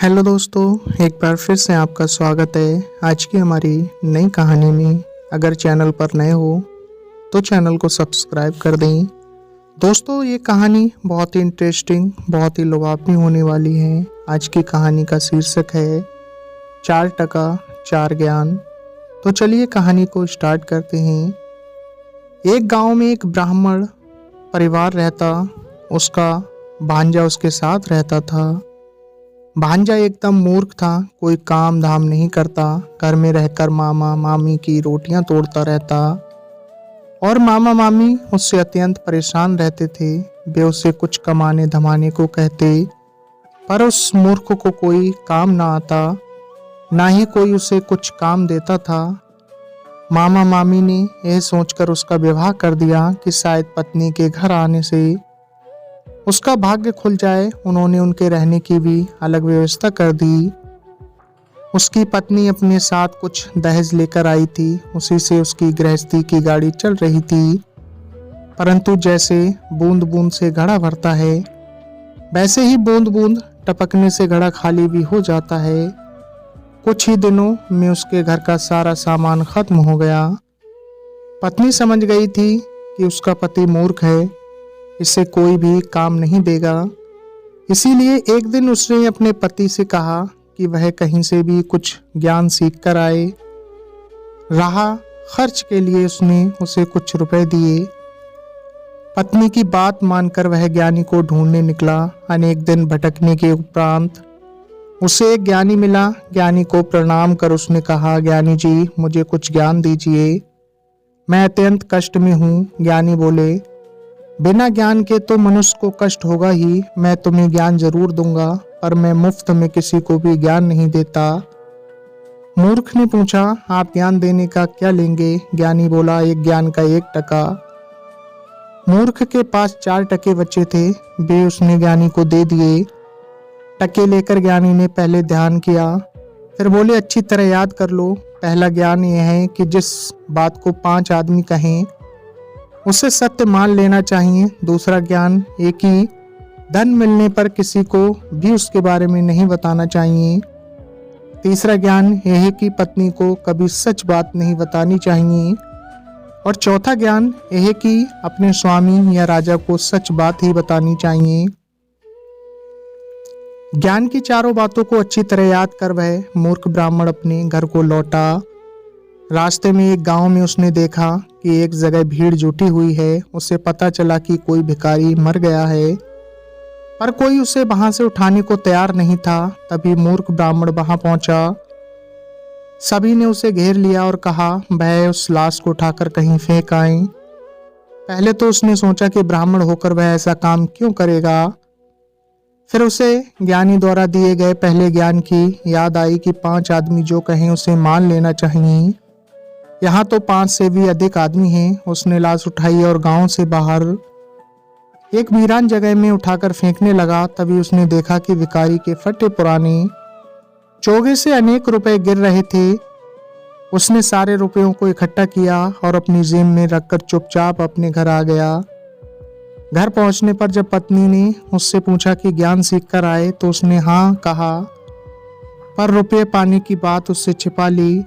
Hello दोस्तों, एक बार फिर से आपका स्वागत है आज की हमारी नई कहानी में। अगर चैनल पर नए हो तो चैनल को सब्सक्राइब कर दें। दोस्तों, ये कहानी बहुत ही इंटरेस्टिंग, बहुत ही लुभावनी होने वाली है। आज की कहानी का शीर्षक है 4 टका 4 ज्ञान। तो चलिए कहानी को स्टार्ट करते हैं। एक गांव में एक ब्राह्मण परिवार रहता। उसका भांजा उसके साथ रहता था। भांजा एकदम मूर्ख था, कोई काम धाम नहीं करता, घर में रहकर मामा मामी की रोटियां तोड़ता रहता और मामा मामी उससे अत्यंत परेशान रहते थे। वे उसे कुछ कमाने धमाने को कहते, पर उस मूर्ख को कोई काम ना आता, ना ही कोई उसे कुछ काम देता था। मामा मामी ने यह सोचकर उसका विवाह कर दिया कि शायद पत्नी के घर आने से उसका भाग्य खुल जाए। उन्होंने उनके रहने की भी अलग व्यवस्था कर दी। उसकी पत्नी अपने साथ कुछ दहेज लेकर आई थी, उसी से उसकी गृहस्थी की गाड़ी चल रही थी। परंतु जैसे बूंद बूंद से घड़ा भरता है, वैसे ही बूंद बूंद टपकने से घड़ा खाली भी हो जाता है। कुछ ही दिनों में उसके घर का सारा सामान खत्म हो गया। पत्नी समझ गई थी कि उसका पति मूर्ख है, इसे कोई भी काम नहीं देगा। इसीलिए एक दिन उसने अपने पति से कहा कि वह कहीं से भी कुछ ज्ञान सीख कर आए। राह खर्च के लिए उसने उसे कुछ रुपए दिए। पत्नी की बात मानकर वह ज्ञानी को ढूंढने निकला। अनेक दिन भटकने के उपरांत उसे एक ज्ञानी मिला। ज्ञानी को प्रणाम कर उसने कहा, ज्ञानी जी, मुझे कुछ ज्ञान दीजिए, मैं अत्यंत कष्ट में हूँ। ज्ञानी बोले, बिना ज्ञान के तो मनुष्य को कष्ट होगा ही। मैं तुम्हें ज्ञान जरूर दूंगा, पर मैं मुफ्त में किसी को भी ज्ञान नहीं देता। मूर्ख ने पूछा, आप ज्ञान देने का क्या लेंगे? ज्ञानी बोला, एक ज्ञान का 1 टका। मूर्ख के पास 4 टके बचे थे, वे उसने ज्ञानी को दे दिए। टके लेकर ज्ञानी ने पहले ध्यान किया, फिर बोले, अच्छी तरह याद कर लो। पहला ज्ञान यह है कि जिस बात को 5 आदमी कहें उसे सत्य मान लेना चाहिए। दूसरा ज्ञान एक ही धन मिलने पर किसी को भी उसके बारे में नहीं बताना चाहिए। तीसरा ज्ञान यह है कि पत्नी को कभी सच बात नहीं बतानी चाहिए। और चौथा ज्ञान यह है कि अपने स्वामी या राजा को सच बात ही बतानी चाहिए। ज्ञान की चारों बातों को अच्छी तरह याद कर वह मूर्ख ब्राह्मण अपने घर को लौटा। रास्ते में एक गांव में उसने देखा कि एक जगह भीड़ जुटी हुई है। उसे पता चला कि कोई भिखारी मर गया है, पर कोई उसे वहां से उठाने को तैयार नहीं था। तभी मूर्ख ब्राह्मण वहां पहुंचा। सभी ने उसे घेर लिया और कहा, वह उस लाश को उठाकर कहीं फेंक आए। पहले तो उसने सोचा कि ब्राह्मण होकर वह ऐसा काम क्यों करेगा। फिर उसे ज्ञानी द्वारा दिए गए पहले ज्ञान की याद आई कि 5 आदमी जो कहें उसे मान लेना चाहिए। यहाँ तो 5 से भी अधिक आदमी हैं। उसने लाश उठाई और गांव से बाहर एक वीरान जगह में उठाकर फेंकने लगा। तभी उसने देखा कि भिखारी के फटे पुराने चोगे से अनेक रुपए गिर रहे थे। उसने सारे रुपयों को इकट्ठा किया और अपनी जेब में रखकर चुपचाप अपने घर आ गया। घर पहुंचने पर जब पत्नी ने उससे पूछा कि ज्ञान सीख कर आए, तो उसने हाँ कहा, पर रुपये पाने की बात उससे छिपा ली।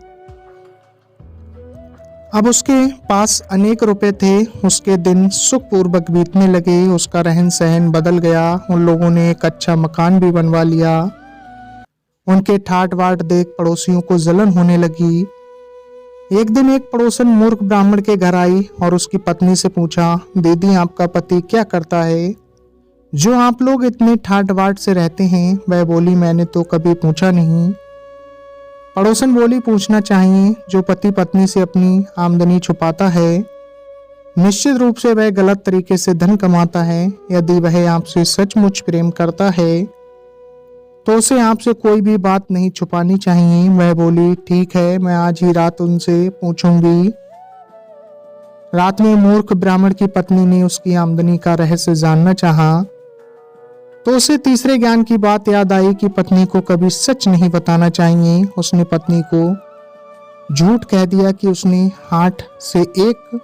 अब उसके पास अनेक रुपए थे। उसके दिन सुखपूर्वक बीतने लगे। उसका रहन सहन बदल गया। उन लोगों ने एक अच्छा मकान भी बनवा लिया। उनके ठाट बाट देख पड़ोसियों को जलन होने लगी। एक दिन एक पड़ोसन मूर्ख ब्राह्मण के घर आई और उसकी पत्नी से पूछा, दीदी, आपका पति क्या करता है जो आप लोग इतने ठाट बाट से रहते हैं? वह बोली, मैंने तो कभी पूछा नहीं। पड़ोसन बोली, पूछना चाहिए। जो पति पत्नी से अपनी आमदनी छुपाता है, निश्चित रूप से वह गलत तरीके से धन कमाता है। यदि वह आपसे सचमुच प्रेम करता है तो उसे आपसे कोई भी बात नहीं छुपानी चाहिए। वह बोली, ठीक है, मैं आज ही रात उनसे पूछूंगी। रात में मूर्ख ब्राह्मण की पत्नी ने उसकी आमदनी का रहस्य जानना चाहा, तो उसे तीसरे ज्ञान की बात याद आई कि पत्नी को कभी सच नहीं बताना चाहिए। उसने पत्नी को झूठ कह दिया कि उसने हाट से एक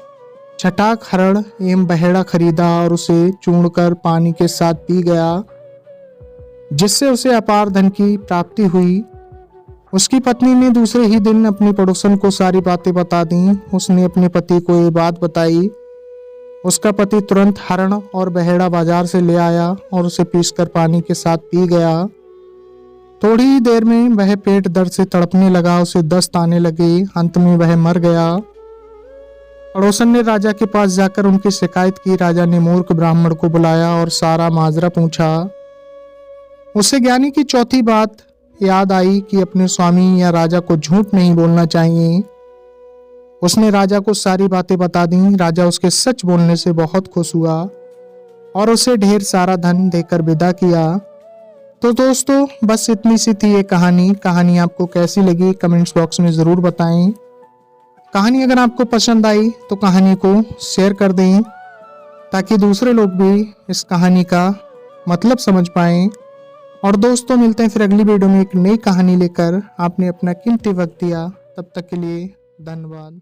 छटाक हरण एवं बहेड़ा खरीदा और उसे चूड़कर पानी के साथ पी गया। जिससे उसे अपार धन की प्राप्ति हुई। उसकी पत्नी ने दूसरे ही दिन अपनी पड़ोसन को सारी बातें बता दी। उसने अपने पति को ये बात बताई। उसका पति तुरंत हरण और बहेड़ा बाजार से ले आया और उसे पीसकर पानी के साथ पी गया। थोड़ी ही देर में वह पेट दर्द से तड़पने लगा, उसे दस्त आने लगे, अंत में वह मर गया। पड़ोसन ने राजा के पास जाकर उनकी शिकायत की। राजा ने मूर्ख ब्राह्मण को बुलाया और सारा माजरा पूछा। उसे ज्ञानी की चौथी बात याद आई कि अपने स्वामी या राजा को झूठ नहीं बोलना चाहिए। उसने राजा को सारी बातें बता दी। राजा उसके सच बोलने से बहुत खुश हुआ और उसे ढेर सारा धन देकर विदा किया। तो दोस्तों, बस इतनी सी थी ये कहानी आपको कैसी लगी कमेंट्स बॉक्स में ज़रूर बताएं। कहानी अगर आपको पसंद आई तो कहानी को शेयर कर दें ताकि दूसरे लोग भी इस कहानी का मतलब समझ पाएं। और दोस्तों, मिलते हैं फिर अगली वीडियो में एक नई कहानी लेकर। आपने अपना कीमती वक्त दिया, तब तक के लिए धन्यवाद।